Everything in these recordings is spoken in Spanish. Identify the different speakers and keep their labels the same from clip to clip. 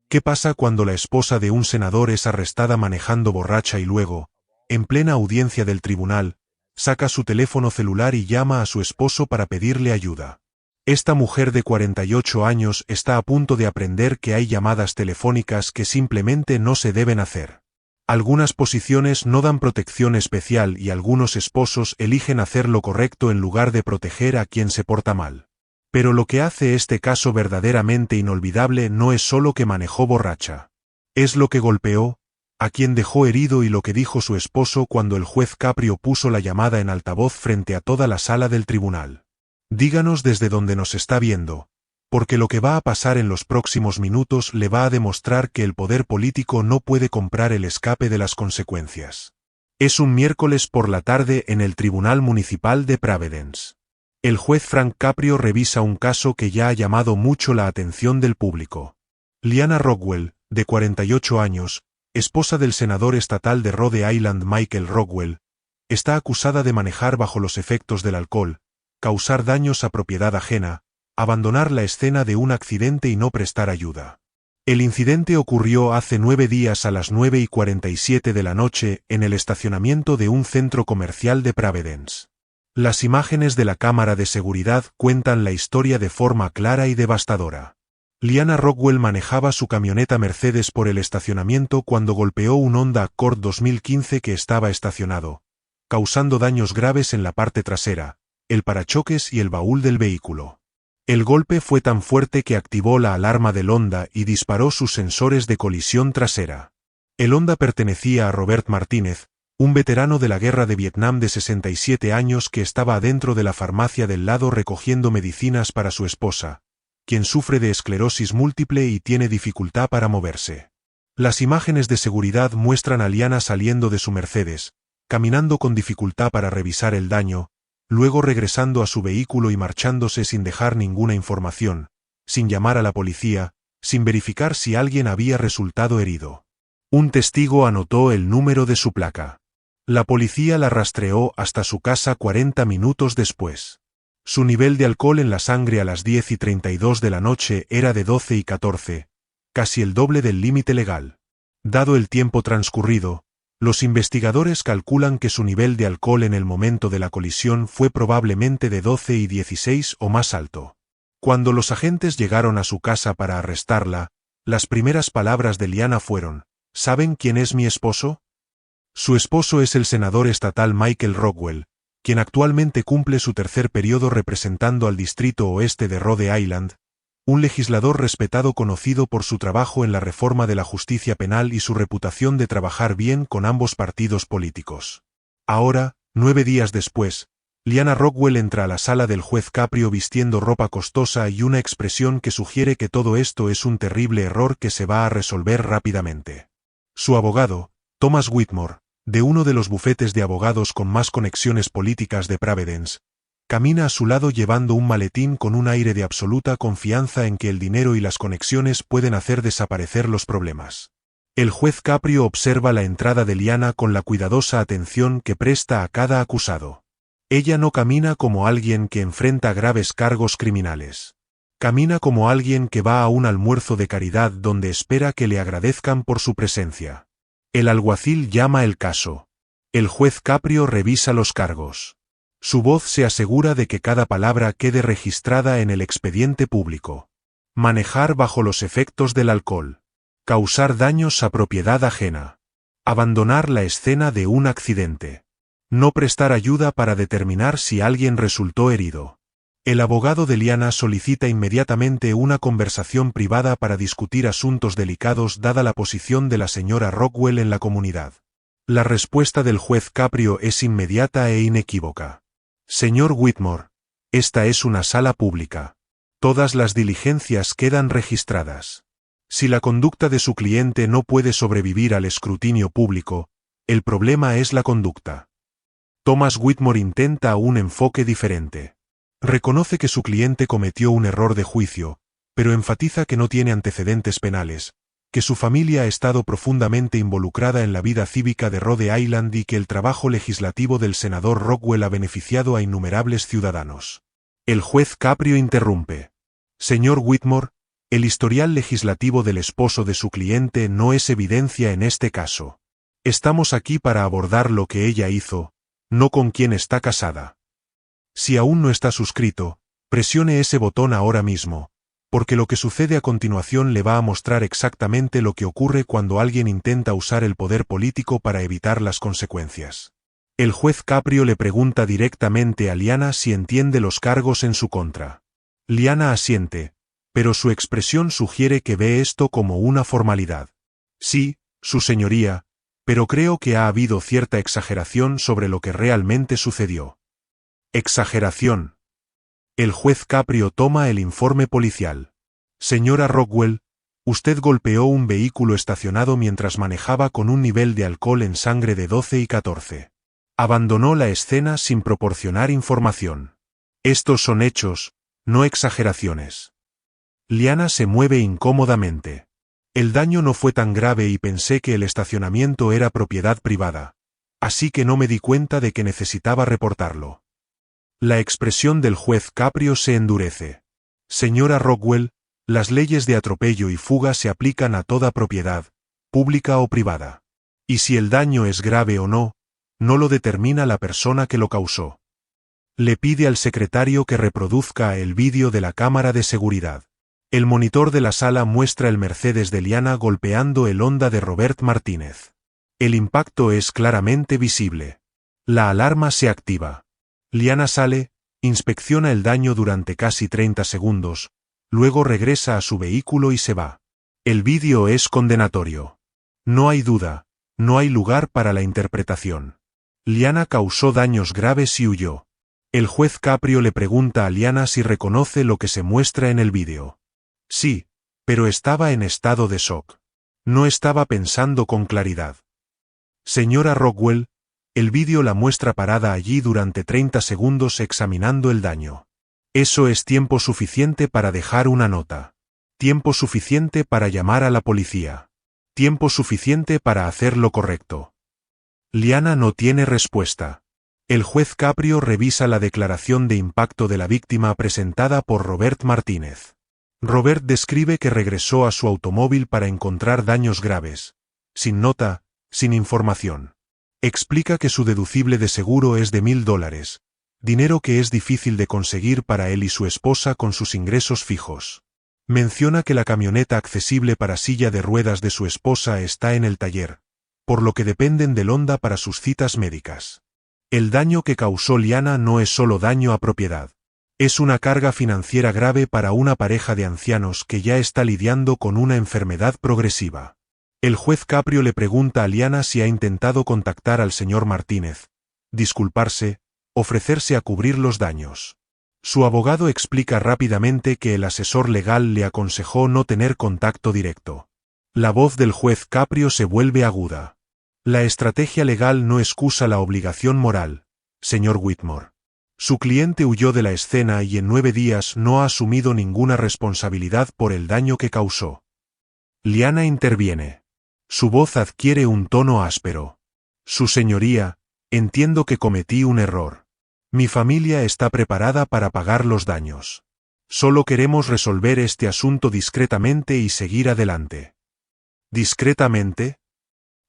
Speaker 1: ¿Qué pasa cuando la esposa de un senador es arrestada manejando borracha y luego, en plena audiencia del tribunal, saca su teléfono celular y llama a su esposo para pedirle ayuda? Esta mujer de 48 años está a punto de aprender que hay llamadas telefónicas que simplemente no se deben hacer. Algunas posiciones no dan protección especial y algunos esposos eligen hacer lo correcto en lugar de proteger a quien se porta mal. Pero lo que hace este caso verdaderamente inolvidable no es solo que manejó borracha. Es lo que golpeó, a quien dejó herido y lo que dijo su esposo cuando el juez Caprio puso la llamada en altavoz frente a toda la sala del tribunal. Díganos desde donde nos está viendo, porque lo que va a pasar en los próximos minutos le va a demostrar que el poder político no puede comprar el escape de las consecuencias. Es un miércoles por la tarde en el Tribunal Municipal de Providence. El juez Frank Caprio revisa un caso que ya ha llamado mucho la atención del público. Liana Rockwell, de 48 años, esposa del senador estatal de Rhode Island Michael Rockwell, está acusada de manejar bajo los efectos del alcohol, causar daños a propiedad ajena, abandonar la escena de un accidente y no prestar ayuda. El incidente ocurrió hace 9 días a las 9:47 de la noche en el estacionamiento de un centro comercial de Providence. Las imágenes de la cámara de seguridad cuentan la historia de forma clara y devastadora. Liana Rockwell manejaba su camioneta Mercedes por el estacionamiento cuando golpeó un Honda Accord 2015 que estaba estacionado, causando daños graves en la parte trasera, el parachoques y el baúl del vehículo. El golpe fue tan fuerte que activó la alarma del Honda y disparó sus sensores de colisión trasera. El Honda pertenecía a Robert Martínez, un veterano de la guerra de Vietnam de 67 años que estaba adentro de la farmacia del lado recogiendo medicinas para su esposa, quien sufre de esclerosis múltiple y tiene dificultad para moverse. Las imágenes de seguridad muestran a Liana saliendo de su Mercedes, caminando con dificultad para revisar el daño, luego regresando a su vehículo y marchándose sin dejar ninguna información, sin llamar a la policía, sin verificar si alguien había resultado herido. Un testigo anotó el número de su placa. La policía la rastreó hasta su casa 40 minutos después. Su nivel de alcohol en la sangre a las 10:32 de la noche era de 12,14, casi el doble del límite legal. Dado el tiempo transcurrido, los investigadores calculan que su nivel de alcohol en el momento de la colisión fue probablemente de 12,16 o más alto. Cuando los agentes llegaron a su casa para arrestarla, las primeras palabras de Liana fueron: ¿saben quién es mi esposo? Su esposo es el senador estatal Michael Rockwell, quien actualmente cumple su tercer periodo representando al Distrito Oeste de Rhode Island, un legislador respetado conocido por su trabajo en la reforma de la justicia penal y su reputación de trabajar bien con ambos partidos políticos. Ahora, 9 días después, Liana Rockwell entra a la sala del juez Caprio vistiendo ropa costosa y una expresión que sugiere que todo esto es un terrible error que se va a resolver rápidamente. Su abogado, Thomas Whitmore, de uno de los bufetes de abogados con más conexiones políticas de Providence, camina a su lado llevando un maletín con un aire de absoluta confianza en que el dinero y las conexiones pueden hacer desaparecer los problemas. El juez Caprio observa la entrada de Liana con la cuidadosa atención que presta a cada acusado. Ella no camina como alguien que enfrenta graves cargos criminales. Camina como alguien que va a un almuerzo de caridad donde espera que le agradezcan por su presencia. El alguacil llama el caso. El juez Caprio revisa los cargos. Su voz se asegura de que cada palabra quede registrada en el expediente público. Manejar bajo los efectos del alcohol. Causar daños a propiedad ajena. Abandonar la escena de un accidente. No prestar ayuda para determinar si alguien resultó herido. El abogado de Liana solicita inmediatamente una conversación privada para discutir asuntos delicados dada la posición de la señora Rockwell en la comunidad. La respuesta del juez Caprio es inmediata e inequívoca. Señor Whitmore, esta es una sala pública. Todas las diligencias quedan registradas. Si la conducta de su cliente no puede sobrevivir al escrutinio público, el problema es la conducta. Thomas Whitmore intenta un enfoque diferente. Reconoce que su cliente cometió un error de juicio, pero enfatiza que no tiene antecedentes penales, que su familia ha estado profundamente involucrada en la vida cívica de Rhode Island y que el trabajo legislativo del senador Rockwell ha beneficiado a innumerables ciudadanos. El juez Caprio interrumpe. Señor Whitmore, El historial legislativo del esposo de su cliente no es evidencia en este caso. Estamos aquí para abordar lo que ella hizo, no con quién está casada. Si aún no está suscrito, presione ese botón ahora mismo, porque lo que sucede a continuación le va a mostrar exactamente lo que ocurre cuando alguien intenta usar el poder político para evitar las consecuencias. El juez Caprio le pregunta directamente a Liana si entiende los cargos en su contra. Liana asiente, pero su expresión sugiere que ve esto como una formalidad. Sí, su señoría, pero creo que ha habido cierta exageración sobre lo que realmente sucedió. Exageración. El juez Caprio toma el informe policial. Señora Rockwell, usted golpeó un vehículo estacionado mientras manejaba con un nivel de alcohol en sangre de 12 y 14. Abandonó la escena sin proporcionar información. Estos son hechos, no exageraciones. Liana se mueve incómodamente. El daño no fue tan grave y pensé que el estacionamiento era propiedad privada, así que no me di cuenta de que necesitaba reportarlo. La expresión del juez Caprio se endurece. Señora Rockwell, las leyes de atropello y fuga se aplican a toda propiedad, pública o privada. Y si el daño es grave o no, no lo determina la persona que lo causó. Le pide al secretario que reproduzca el vídeo de la cámara de seguridad. El monitor de la sala muestra el Mercedes de Liana golpeando el Honda de Robert Martínez. El impacto es claramente visible. La alarma se activa. Liana sale, inspecciona el daño durante casi 30 segundos, luego regresa a su vehículo y se va. El vídeo es condenatorio. No hay duda, no hay lugar para la interpretación. Liana causó daños graves y huyó. El juez Caprio le pregunta a Liana si reconoce lo que se muestra en el vídeo. Sí, pero estaba en estado de shock. No estaba pensando con claridad. Señora Rockwell, el vídeo la muestra parada allí durante 30 segundos examinando el daño. Eso es tiempo suficiente para dejar una nota. Tiempo suficiente para llamar a la policía. Tiempo suficiente para hacer lo correcto. Liana no tiene respuesta. El juez Caprio revisa la declaración de impacto de la víctima presentada por Robert Martínez. Robert describe que regresó a su automóvil para encontrar daños graves, sin nota, sin información. Explica que su deducible de seguro es de $1000, dinero que es difícil de conseguir para él y su esposa con sus ingresos fijos. Menciona que la camioneta accesible para silla de ruedas de su esposa está en el taller, por lo que dependen del Honda para sus citas médicas. El daño que causó Liana no es solo daño a propiedad. Es una carga financiera grave para una pareja de ancianos que ya está lidiando con una enfermedad progresiva. El juez Caprio le pregunta a Liana si ha intentado contactar al señor Martínez, disculparse, ofrecerse a cubrir los daños. Su abogado explica rápidamente que el asesor legal le aconsejó no tener contacto directo. La voz del juez Caprio se vuelve aguda. La estrategia legal no excusa la obligación moral, señor Whitmore. Su cliente huyó de la escena y en 9 días no ha asumido ninguna responsabilidad por el daño que causó. Liana interviene. Su voz adquiere un tono áspero. Su señoría, entiendo que cometí un error. Mi familia está preparada para pagar los daños. Solo queremos resolver este asunto discretamente y seguir adelante. ¿Discretamente?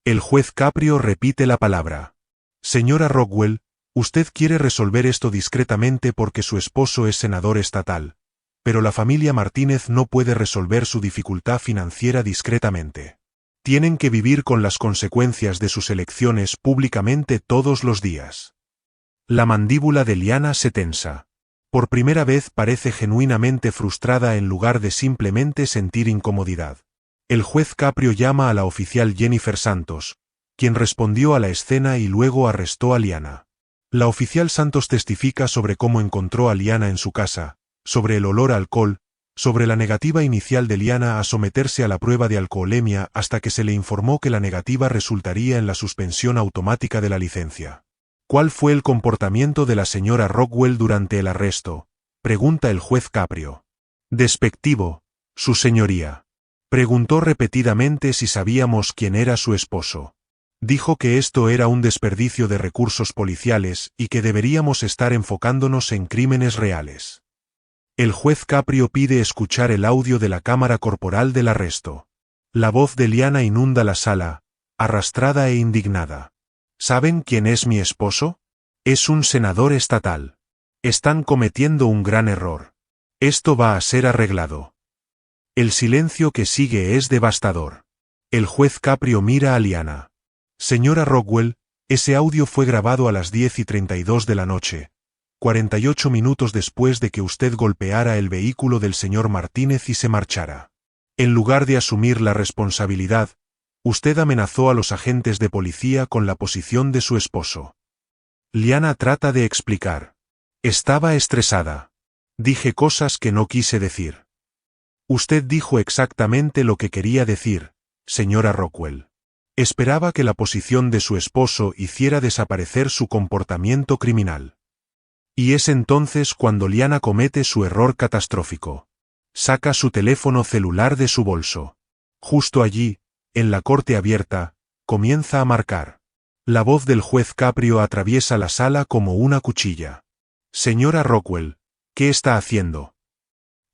Speaker 1: El juez Caprio repite la palabra. Señora Rockwell, usted quiere resolver esto discretamente porque su esposo es senador estatal, pero la familia Martínez no puede resolver su dificultad financiera discretamente. Tienen que vivir con las consecuencias de sus elecciones públicamente todos los días. La mandíbula de Liana se tensa. Por primera vez parece genuinamente frustrada en lugar de simplemente sentir incomodidad. El juez Caprio llama a la oficial Jennifer Santos, quien respondió a la escena y luego arrestó a Liana. La oficial Santos testifica sobre cómo encontró a Liana en su casa, sobre el olor a alcohol, sobre la negativa inicial de Liana a someterse a la prueba de alcoholemia hasta que se le informó que la negativa resultaría en la suspensión automática de la licencia. ¿Cuál fue el comportamiento de la señora Rockwell durante el arresto?, pregunta el juez Caprio. Despectivo, su señoría. Preguntó repetidamente si sabíamos quién era su esposo. Dijo que esto era un desperdicio de recursos policiales y que deberíamos estar enfocándonos en crímenes reales. El juez Caprio pide escuchar el audio de la cámara corporal del arresto. La voz de Liana inunda la sala, arrastrada e indignada. ¿Saben quién es mi esposo? Es un senador estatal. Están cometiendo un gran error. Esto va a ser arreglado. El silencio que sigue es devastador. El juez Caprio mira a Liana. Señora Rockwell, ese audio fue grabado a las 10:32 de la noche, 48 minutos después de que usted golpeara el vehículo del señor Martínez y se marchara. En lugar de asumir la responsabilidad, usted amenazó a los agentes de policía con la posición de su esposo. Liana trata de explicar. Estaba estresada. Dije cosas que no quise decir. Usted dijo exactamente lo que quería decir, señora Rockwell. Esperaba que la posición de su esposo hiciera desaparecer su comportamiento criminal. Y es entonces cuando Liana comete su error catastrófico. Saca su teléfono celular de su bolso. Justo allí, en la corte abierta, comienza a marcar. La voz del juez Caprio atraviesa la sala como una cuchilla. Señora Rockwell, ¿qué está haciendo?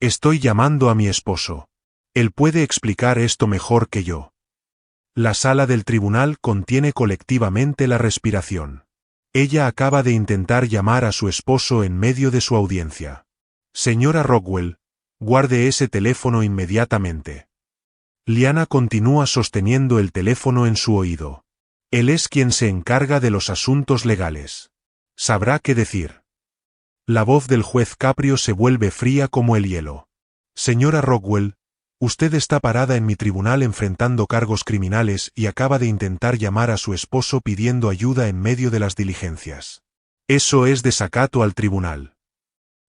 Speaker 1: Estoy llamando a mi esposo. Él puede explicar esto mejor que yo. La sala del tribunal contiene colectivamente la respiración. Ella acaba de intentar llamar a su esposo en medio de su audiencia. Señora Rockwell, guarde ese teléfono inmediatamente. Liana continúa sosteniendo el teléfono en su oído. Él es quien se encarga de los asuntos legales. Sabrá qué decir. La voz del juez Caprio se vuelve fría como el hielo. Señora Rockwell, usted está parada en mi tribunal enfrentando cargos criminales y acaba de intentar llamar a su esposo pidiendo ayuda en medio de las diligencias. Eso es desacato al tribunal.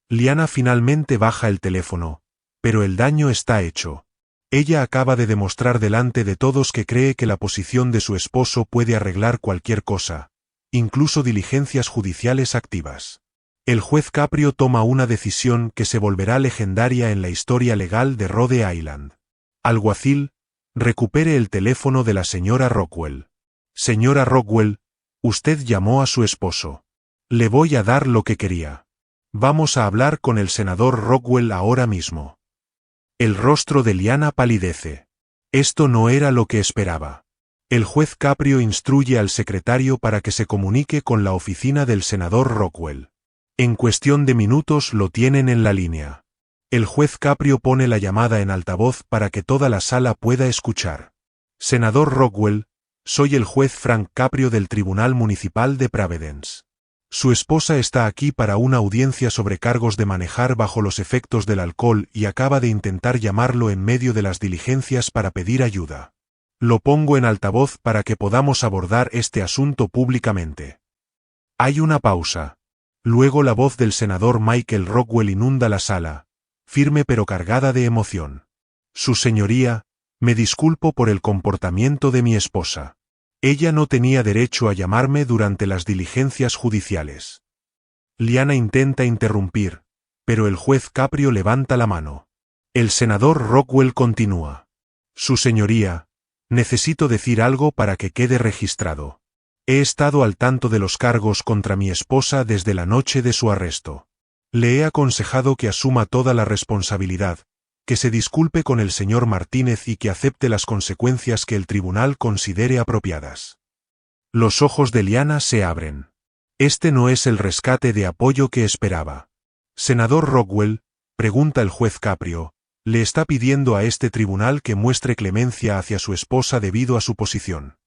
Speaker 1: Liana finalmente baja el teléfono, pero el daño está hecho. Ella acaba de demostrar delante de todos que cree que la posición de su esposo puede arreglar cualquier cosa, incluso diligencias judiciales activas. El juez Caprio toma una decisión que se volverá legendaria en la historia legal de Rhode Island. Alguacil, recupere el teléfono de la señora Rockwell. Señora Rockwell, usted llamó a su esposo. Le voy a dar lo que quería. Vamos a hablar con el senador Rockwell ahora mismo. El rostro de Liana palidece. Esto no era lo que esperaba. El juez Caprio instruye al secretario para que se comunique con la oficina del senador Rockwell. En cuestión de minutos lo tienen en la línea. El juez Caprio pone la llamada en altavoz para que toda la sala pueda escuchar. Senador Rockwell, soy el juez Frank Caprio del Tribunal Municipal de Providence. Su esposa está aquí para una audiencia sobre cargos de manejar bajo los efectos del alcohol y acaba de intentar llamarlo en medio de las diligencias para pedir ayuda. Lo pongo en altavoz para que podamos abordar este asunto públicamente. Hay una pausa. Luego la voz del senador Michael Rockwell inunda la sala, firme pero cargada de emoción. Su señoría, me disculpo por el comportamiento de mi esposa. Ella no tenía derecho a llamarme durante las diligencias judiciales. Liana intenta interrumpir, pero el juez Caprio levanta la mano. El senador Rockwell continúa. Su señoría, necesito decir algo para que quede registrado. He estado al tanto de los cargos contra mi esposa desde la noche de su arresto. Le he aconsejado que asuma toda la responsabilidad, que se disculpe con el señor Martínez y que acepte las consecuencias que el tribunal considere apropiadas. Los ojos de Liana se abren. Este no es el rescate de apoyo que esperaba. Senador Rockwell, pregunta el juez Caprio, le está pidiendo a este tribunal que muestre clemencia hacia su esposa debido a su posición.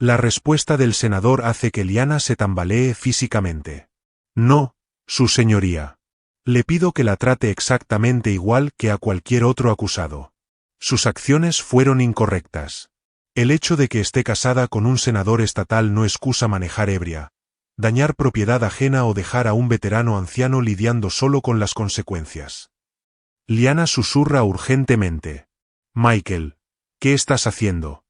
Speaker 1: La respuesta del senador hace que Liana se tambalee físicamente. No, su señoría. Le pido que la trate exactamente igual que a cualquier otro acusado. Sus acciones fueron incorrectas. El hecho de que esté casada con un senador estatal no excusa manejar ebria, dañar propiedad ajena o dejar a un veterano anciano lidiando solo con las consecuencias. Liana susurra urgentemente. Michael, ¿qué estás haciendo?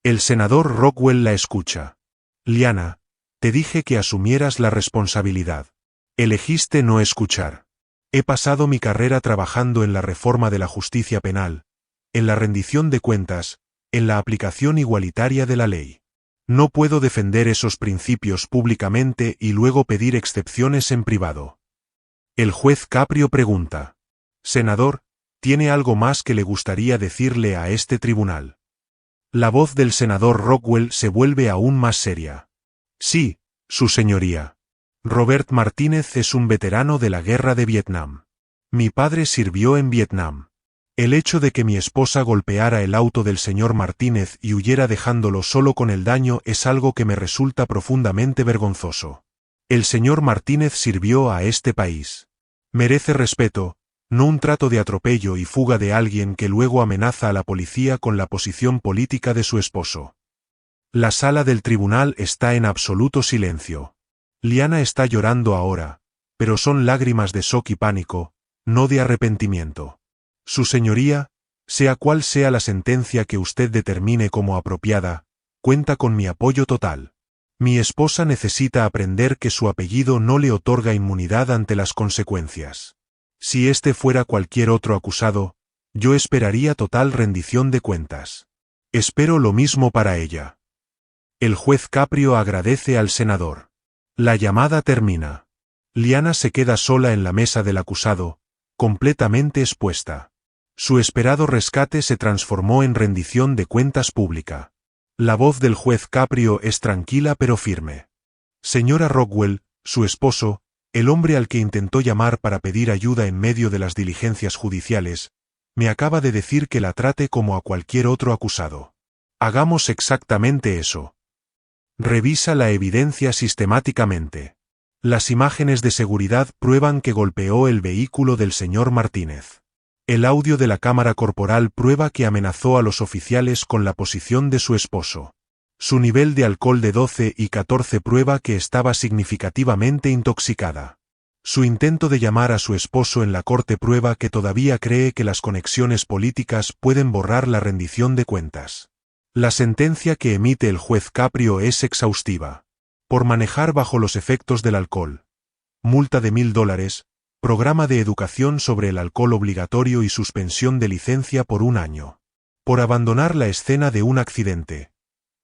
Speaker 1: El senador Rockwell la escucha. Liana, te dije que asumieras la responsabilidad. Elegiste no escuchar. He pasado mi carrera trabajando en la reforma de la justicia penal, en la rendición de cuentas, en la aplicación igualitaria de la ley. No puedo defender esos principios públicamente y luego pedir excepciones en privado. El juez Caprio pregunta. Senador, ¿tiene algo más que le gustaría decirle a este tribunal? La voz del senador Rockwell se vuelve aún más seria. Sí, su señoría. Robert Martínez es un veterano de la guerra de Vietnam. Mi padre sirvió en Vietnam. El hecho de que mi esposa golpeara el auto del señor Martínez y huyera dejándolo solo con el daño es algo que me resulta profundamente vergonzoso. El señor Martínez sirvió a este país. Merece respeto, no un trato de atropello y fuga de alguien que luego amenaza a la policía con la posición política de su esposo. La sala del tribunal está en absoluto silencio. Liana está llorando ahora, pero son lágrimas de shock y pánico, no de arrepentimiento. Su señoría, sea cual sea la sentencia que usted determine como apropiada, cuenta con mi apoyo total. Mi esposa necesita aprender que su apellido no le otorga inmunidad ante las consecuencias. Si este fuera cualquier otro acusado, yo esperaría total rendición de cuentas. Espero lo mismo para ella. El juez Caprio agradece al senador. La llamada termina. Liana se queda sola en la mesa del acusado, completamente expuesta. Su esperado rescate se transformó en rendición de cuentas pública. La voz del juez Caprio es tranquila pero firme. Señora Rockwell, su esposo, el hombre al que intentó llamar para pedir ayuda en medio de las diligencias judiciales, me acaba de decir que la trate como a cualquier otro acusado. Hagamos exactamente eso. Revisa la evidencia sistemáticamente. Las imágenes de seguridad prueban que golpeó el vehículo del señor Martínez. El audio de la cámara corporal prueba que amenazó a los oficiales con la posición de su esposo. Su nivel de alcohol de 12 y 14 prueba que estaba significativamente intoxicada. Su intento de llamar a su esposo en la corte prueba que todavía cree que las conexiones políticas pueden borrar la rendición de cuentas. La sentencia que emite el juez Caprio es exhaustiva. Por manejar bajo los efectos del alcohol. Multa de $1000. Programa de educación sobre el alcohol obligatorio y suspensión de licencia por 1 año. Por abandonar la escena de un accidente.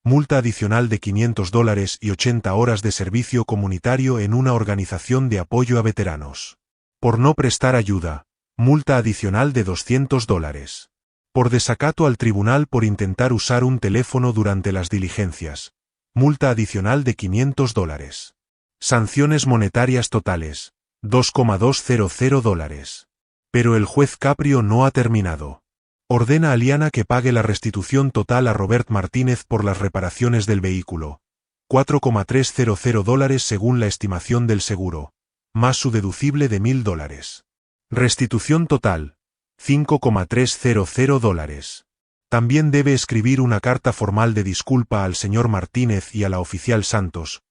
Speaker 1: Multa adicional de $500 y 80 horas de servicio comunitario en una organización de apoyo a veteranos. Por no prestar ayuda. Multa adicional de $200. Por desacato al tribunal por intentar usar un teléfono durante las diligencias. Multa adicional de $500. Sanciones monetarias totales. $2,200. Pero el juez Caprio no ha terminado. Ordena a Liana que pague la restitución total a Robert Martínez por las reparaciones del vehículo. $4,300 según la estimación del seguro, más su deducible de $1000. Restitución total, $5,300. También debe escribir una carta formal de disculpa al señor Martínez y a la oficial Santos,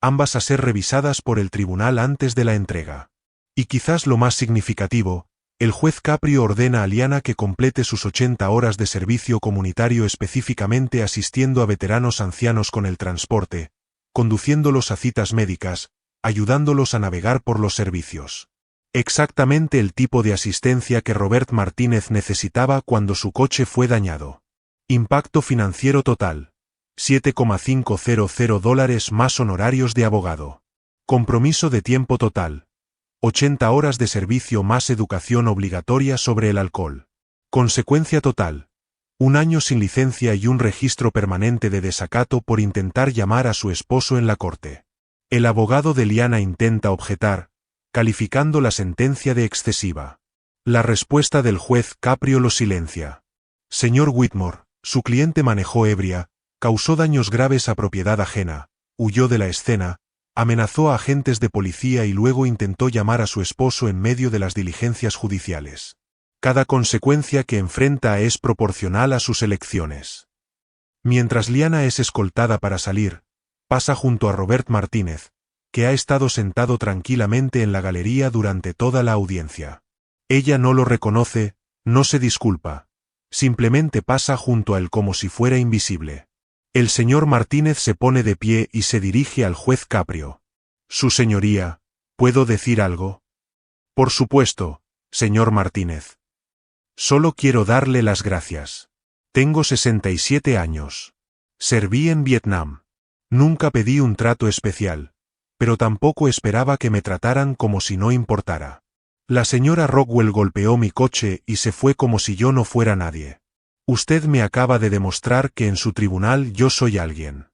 Speaker 1: ambas a ser revisadas por el tribunal antes de la entrega. Y quizás lo más significativo, el juez Caprio ordena a Liana que complete sus 80 horas de servicio comunitario específicamente asistiendo a veteranos ancianos con el transporte, conduciéndolos a citas médicas, ayudándolos a navegar por los servicios. Exactamente el tipo de asistencia que Robert Martínez necesitaba cuando su coche fue dañado. Impacto financiero total. $7,500 más honorarios de abogado. Compromiso de tiempo total. 80 horas de servicio más educación obligatoria sobre el alcohol. Consecuencia total. 1 año sin licencia y un registro permanente de desacato por intentar llamar a su esposo en la corte. El abogado de Liana intenta objetar, calificando la sentencia de excesiva. La respuesta del juez Caprio lo silencia. Señor Whitmore, su cliente manejó ebria, causó daños graves a propiedad ajena, huyó de la escena, amenazó a agentes de policía y luego intentó llamar a su esposo en medio de las diligencias judiciales. Cada consecuencia que enfrenta es proporcional a sus elecciones. Mientras Liana es escoltada para salir, pasa junto a Robert Martínez, que ha estado sentado tranquilamente en la galería durante toda la audiencia. Ella no lo reconoce, no se disculpa. Simplemente pasa junto a él como si fuera invisible. El señor Martínez se pone de pie y se dirige al juez Caprio. Su señoría, ¿puedo decir algo? Por supuesto, señor Martínez. Solo quiero darle las gracias. Tengo 67 años. Serví en Vietnam. Nunca pedí un trato especial, pero tampoco esperaba que me trataran como si no importara. La señora Rockwell golpeó mi coche y se fue como si yo no fuera nadie. Usted me acaba de demostrar que en su tribunal yo soy alguien.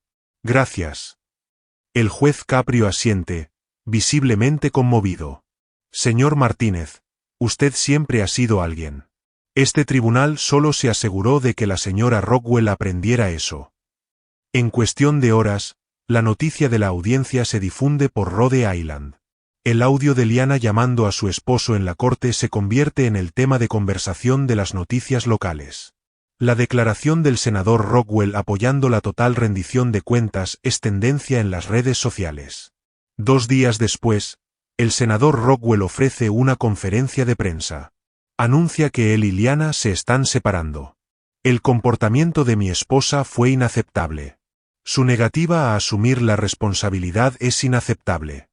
Speaker 1: Gracias. El juez Caprio asiente, visiblemente conmovido. Señor Martínez, usted siempre ha sido alguien. Este tribunal solo se aseguró de que la señora Rockwell aprendiera eso. En cuestión de horas, la noticia de la audiencia se difunde por Rhode Island. El audio de Liana llamando a su esposo en la corte se convierte en el tema de conversación de las noticias locales. La declaración del senador Rockwell apoyando la total rendición de cuentas es tendencia en las redes sociales. 2 días después, el senador Rockwell ofrece una conferencia de prensa. Anuncia que él y Liana se están separando. El comportamiento de mi esposa fue inaceptable. Su negativa a asumir la responsabilidad es inaceptable.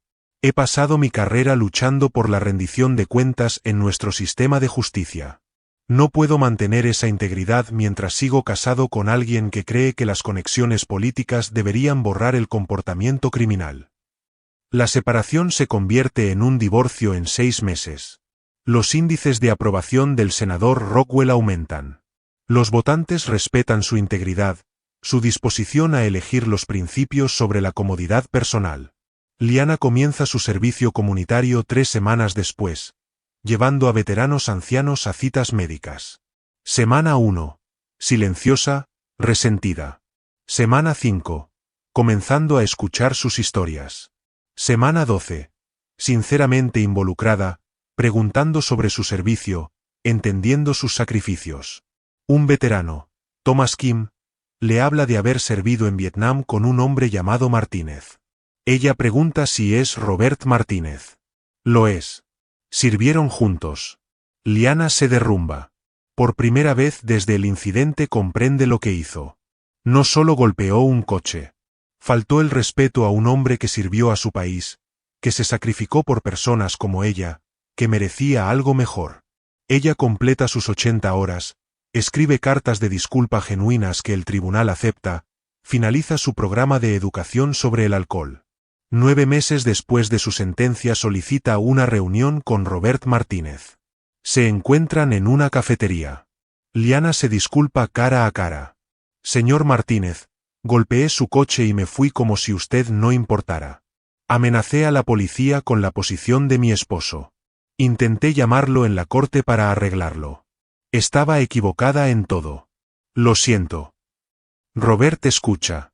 Speaker 1: He pasado mi carrera luchando por la rendición de cuentas en nuestro sistema de justicia. No puedo mantener esa integridad mientras sigo casado con alguien que cree que las conexiones políticas deberían borrar el comportamiento criminal. La separación se convierte en un divorcio en 6 meses. Los índices de aprobación del senador Rockwell aumentan. Los votantes respetan su integridad, su disposición a elegir los principios sobre la comodidad personal. Liana comienza su servicio comunitario 3 semanas después, llevando a veteranos ancianos a citas médicas. Semana 1. Silenciosa, resentida. Semana 5. Comenzando a escuchar sus historias. Semana 12. Sinceramente involucrada, preguntando sobre su servicio, entendiendo sus sacrificios. Un veterano, Thomas Kim, le habla de haber servido en Vietnam con un hombre llamado Martínez. Ella pregunta si es Robert Martínez. Lo es. Sirvieron juntos. Liana se derrumba. Por primera vez desde el incidente comprende lo que hizo. No solo golpeó un coche. Faltó el respeto a un hombre que sirvió a su país, que se sacrificó por personas como ella, que merecía algo mejor. Ella completa sus 80 horas, escribe cartas de disculpa genuinas que el tribunal acepta, finaliza su programa de educación sobre el alcohol. 9 meses después de su sentencia solicita una reunión con Robert Martínez. Se encuentran en una cafetería. Liana se disculpa cara a cara. Señor Martínez, golpeé su coche y me fui como si usted no importara. Amenacé a la policía con la posición de mi esposo. Intenté llamarlo en la corte para arreglarlo. Estaba equivocada en todo. Lo siento. Robert escucha.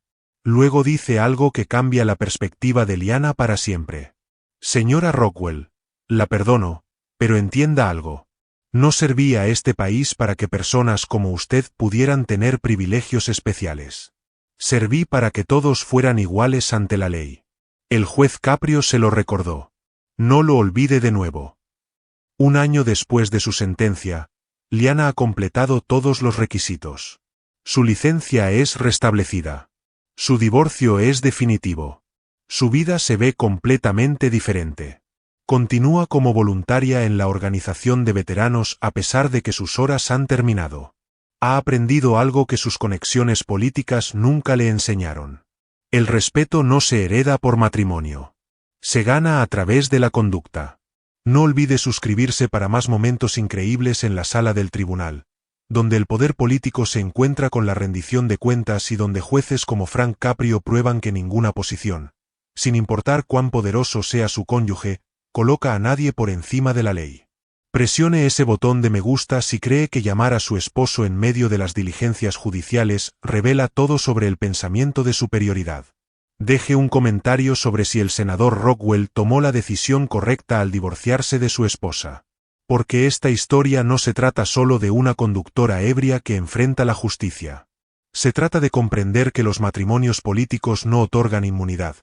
Speaker 1: Luego dice algo que cambia la perspectiva de Liana para siempre. Señora Rockwell, la perdono, pero entienda algo. No serví a este país para que personas como usted pudieran tener privilegios especiales. Serví para que todos fueran iguales ante la ley. El juez Caprio se lo recordó. No lo olvide de nuevo. 1 año después de su sentencia, Liana ha completado todos los requisitos. Su licencia es restablecida. Su divorcio es definitivo. Su vida se ve completamente diferente. Continúa como voluntaria en la organización de veteranos a pesar de que sus horas han terminado. Ha aprendido algo que sus conexiones políticas nunca le enseñaron. El respeto no se hereda por matrimonio. Se gana a través de la conducta. No olvide suscribirse para más momentos increíbles en la sala del tribunal, donde el poder político se encuentra con la rendición de cuentas y donde jueces como Frank Caprio prueban que ninguna posición, sin importar cuán poderoso sea su cónyuge, coloca a nadie por encima de la ley. Presione ese botón de me gusta si cree que llamar a su esposo en medio de las diligencias judiciales revela todo sobre el pensamiento de superioridad. Deje un comentario sobre si el senador Rockwell tomó la decisión correcta al divorciarse de su esposa. Porque esta historia no se trata solo de una conductora ebria que enfrenta la justicia. Se trata de comprender que los matrimonios políticos no otorgan inmunidad,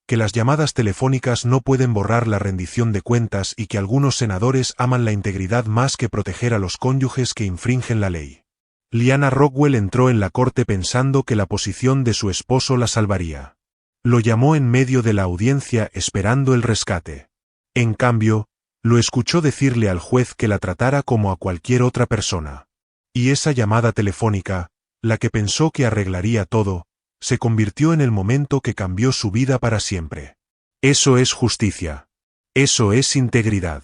Speaker 1: que las llamadas telefónicas no pueden borrar la rendición de cuentas y que algunos senadores aman la integridad más que proteger a los cónyuges que infringen la ley. Liana Rockwell entró en la corte pensando que la posición de su esposo la salvaría. Lo llamó en medio de la audiencia esperando el rescate. En cambio, lo escuchó decirle al juez que la tratara como a cualquier otra persona. Y esa llamada telefónica, la que pensó que arreglaría todo, se convirtió en el momento que cambió su vida para siempre. Eso es justicia. Eso es integridad.